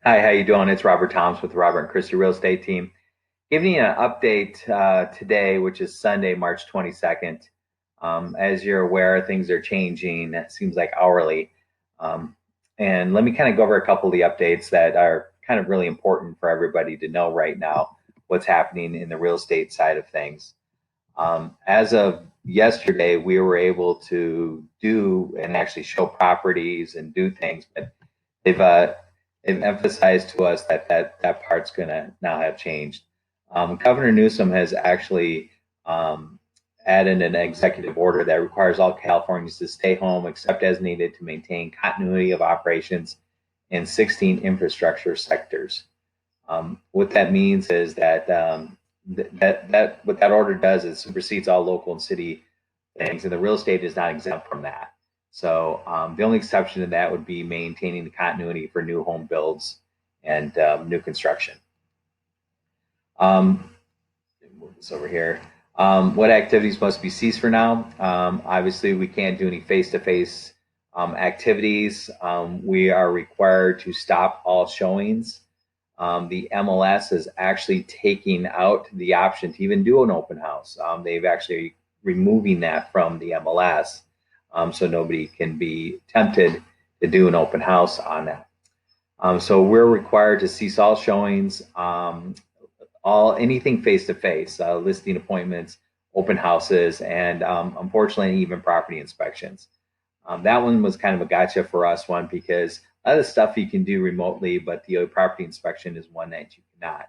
Hi, how you doing? It's Robert Thompson with the Robert and Christie Real Estate Team. Giving you an update today, which is Sunday, March 22nd. As you're aware, things are changing. It seems like hourly. Um, and let me kind of go over a couple of the updates that are kind of really important for everybody to know right now, what's happening in the real estate side of things. As of yesterday, we were able to do and actually show properties and do things, but they've uh, they've emphasized to us that that part's going to now have changed. Governor Newsom has actually added an executive order that requires all Californians to stay home except as needed to maintain continuity of operations in 16 infrastructure sectors. What that means is that what that order does is supersedes all local and city things, and the real estate is not exempt from that. So the only exception to that would be maintaining the continuity for new home builds and new construction. Move this over here. What activities must be ceased for now? Obviously, we can't do any face-to-face activities. We are required to stop all showings. The MLS is actually taking out the option to even do an open house. They've actually removing that from the MLS, so nobody can be tempted to do an open house on that. So we're required to cease all showings, all anything face to face, listing appointments, open houses, and unfortunately even property inspections. That one was kind of a gotcha for us one because other stuff you can do remotely, but the property inspection is one that you cannot.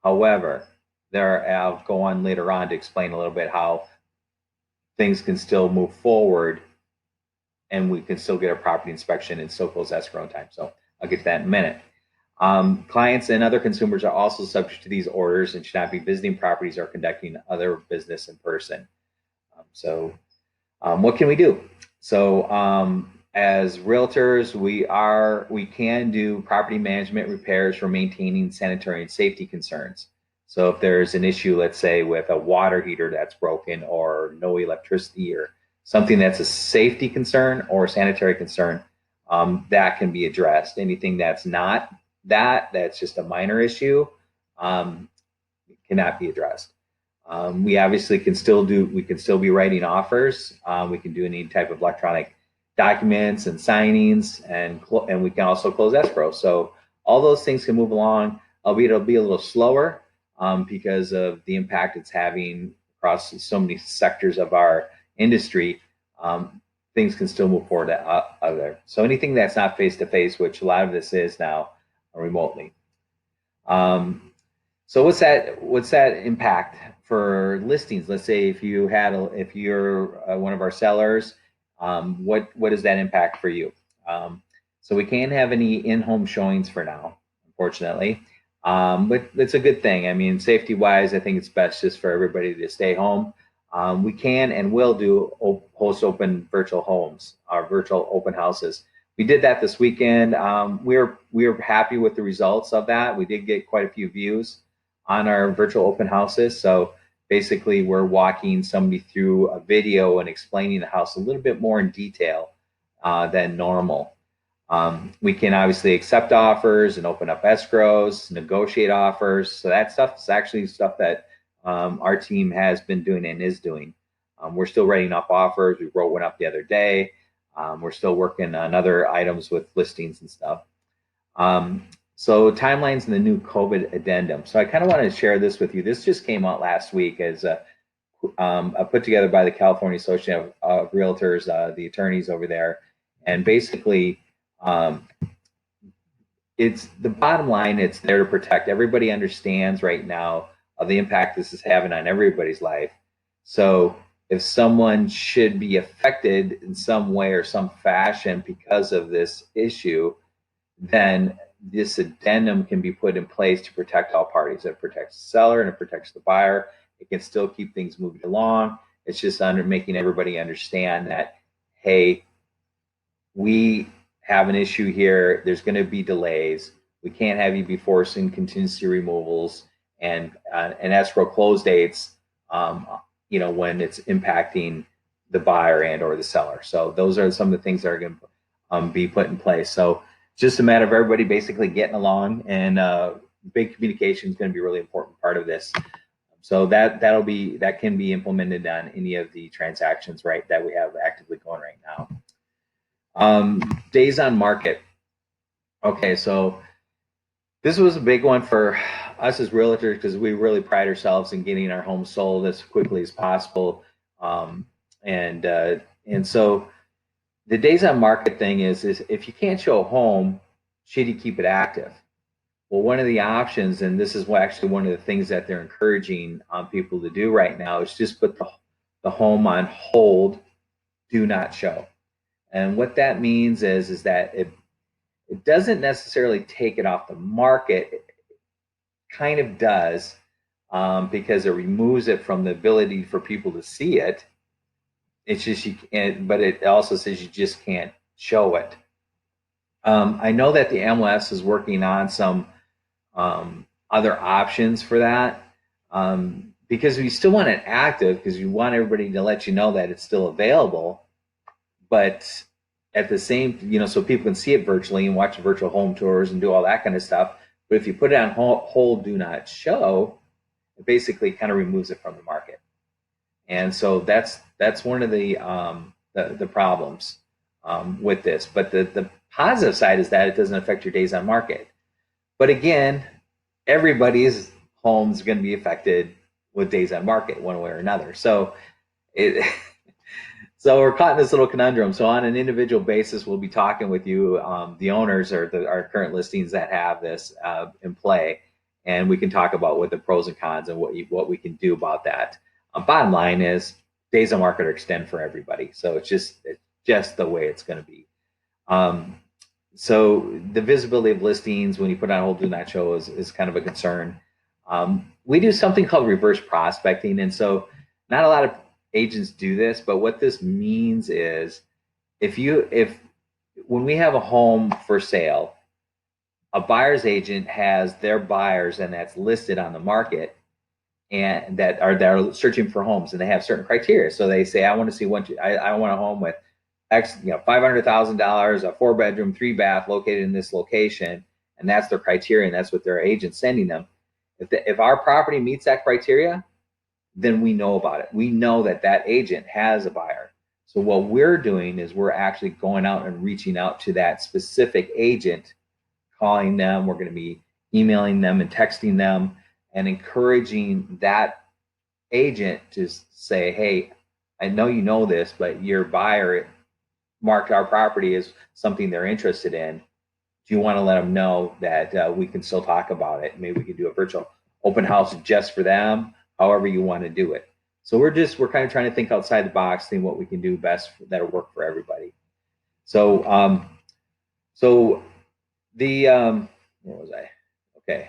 However, I'll go on later on to explain a little bit how things can still move forward and we can still get a property inspection and still close escrow time. So I'll get to that in a minute. Clients and other consumers are also subject to these orders and should not be visiting properties or conducting other business in person. What can we do? So as realtors, we can do property management repairs for maintaining sanitary and safety concerns. So if there's an issue, let's say with a water heater that's broken or no electricity or something that's a safety concern or a sanitary concern, that can be addressed. Anything that's not that's just a minor issue, cannot be addressed. We obviously we can still be writing offers. We can do any type of electronic documents and signings, and we can also close escrow. So all those things can move along, albeit it'll be a little slower because of the impact it's having across so many sectors of our industry. Things can still move forward out there. So anything that's not face to face, which a lot of this is now remotely. So what's that impact for listings? Let's say if you're one of our sellers, what does that impact for you? So we can't have any in-home showings for now, unfortunately. But it's a good thing. I mean, safety-wise, I think it's best just for everybody to stay home. We can and will host open virtual homes, our virtual open houses. We did that this weekend. We're happy with the results of that. We did get quite a few views on our virtual open houses. So basically, we're walking somebody through a video and explaining the house a little bit more in detail than normal. We can obviously accept offers and open up escrows, negotiate offers. So that stuff is actually stuff that our team has been doing and is doing. We're still writing up offers. We wrote one up the other day. We're still working on other items with listings and stuff. So timelines in the new COVID addendum. So I kind of wanted to share this with you. This just came out last week as a put together by the California Association of Realtors, the attorneys over there. And basically, it's the bottom line, it's there to protect. Everybody understands right now of the impact this is having on everybody's life. So if someone should be affected in some way or some fashion because of this issue, then this addendum can be put in place to protect all parties. It protects the seller and it protects the buyer. It can still keep things moving along. It's just making everybody understand that, hey, we have an issue here. There's going to be delays. We can't have you be forcing contingency removals and escrow close dates, when it's impacting the buyer and or the seller. So those are some of the things that are going to be put in place. So just a matter of everybody basically getting along, and big communication is going to be a really important part of this. So that can be implemented on any of the transactions, right, that we have actively going right now. Days on market. Okay, so this was a big one for us as realtors because we really pride ourselves in getting our homes sold as quickly as possible. And so the days on market thing is if you can't show a home, should you keep it active? Well, one of the options, and this is actually one of the things that they're encouraging people to do right now, is just put the home on hold, do not show. And what that means is that it doesn't necessarily take it off the market. It kind of does, because it removes it from the ability for people to see it. It's just but it also says you just can't show it. I know that the MLS is working on some other options for that, because we still want it active, because we want everybody to let you know that it's still available, but at the same, so people can see it virtually and watch virtual home tours and do all that kind of stuff. But if you put it on hold, do not show, it basically kind of removes it from the market. And so that's one of the problems with this. But the positive side is that it doesn't affect your days on market. But again, everybody's home is going to be affected with days on market one way or another. So so we're caught in this little conundrum. So on an individual basis, we'll be talking with you, the owners or our current listings that have this in play, and we can talk about what the pros and cons and what we can do about that. Bottom line is days on market are extended for everybody. So it's just the way it's going to be. So the visibility of listings when you put on hold, do not show is kind of a concern. We do something called reverse prospecting, and so not a lot of agents do this, but what this means is when we have a home for sale, a buyer's agent has their buyers and that's listed on the market and that are searching for homes, and they have certain criteria. So they say, I want to see I want a home with X, $500,000, a 4-bedroom, 3-bath located in this location, and that's their criteria, and that's what their agent's sending them. If our property meets that criteria, then we know about it. We know that agent has a buyer. So what we're doing is we're actually going out and reaching out to that specific agent, calling them. We're going to be emailing them and texting them and encouraging that agent to say, hey, I know you know this, but your buyer marked our property as something they're interested in. Do you want to let them know that we can still talk about it? Maybe we could do a virtual open house just for them, however you want to do it. So we're kind of trying to think outside the box, seeing what we can do best that'll work for everybody. So where was I? Okay.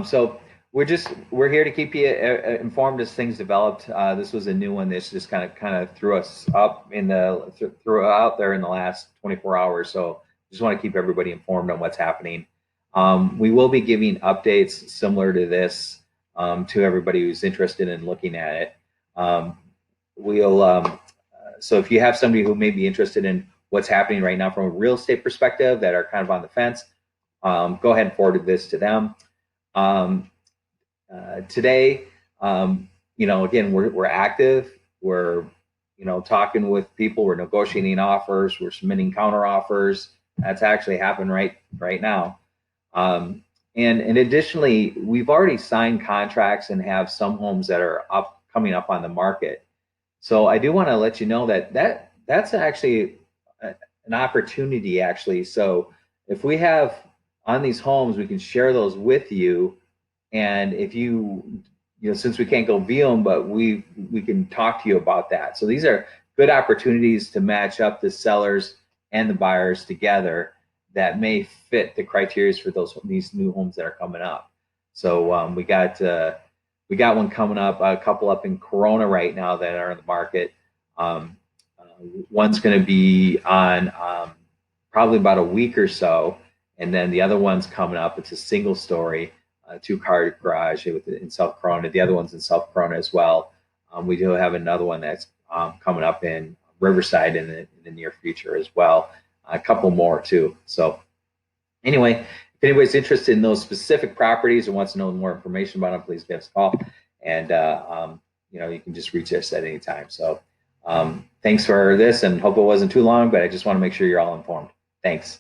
So we're here to keep you informed as things developed. This was a new one. This just kind of threw us up threw out there in the last 24 hours. So just want to keep everybody informed on what's happening. We will be giving updates similar to this to everybody who's interested in looking at it. So if you have somebody who may be interested in what's happening right now from a real estate perspective that are kind of on the fence, go ahead and forward this to them. Today, again, we're active. We're, talking with people. We're negotiating offers. We're submitting counter offers. That's actually happened right now. And additionally, we've already signed contracts and have some homes that are coming up on the market. So I do want to let you know that's actually an opportunity, actually. So if we have on these homes, we can share those with you. And if since we can't go view them, but we can talk to you about that. So these are good opportunities to match up the sellers and the buyers together that may fit the criteria for these new homes that are coming up. So we got one coming up, a couple up in Corona right now that are in the market. One's going to be on probably about a week or so, and then the other one's coming up. It's a single story, 2-car garage in South Corona. The other one's in South Corona as well. We do have another one that's coming up in Riverside in the near future as well. a couple more too. So anyway, if anybody's interested in those specific properties or wants to know more information about them, please give us a call. And you can just reach us at any time. So thanks for this, and hope it wasn't too long, but I just want to make sure you're all informed. Thanks.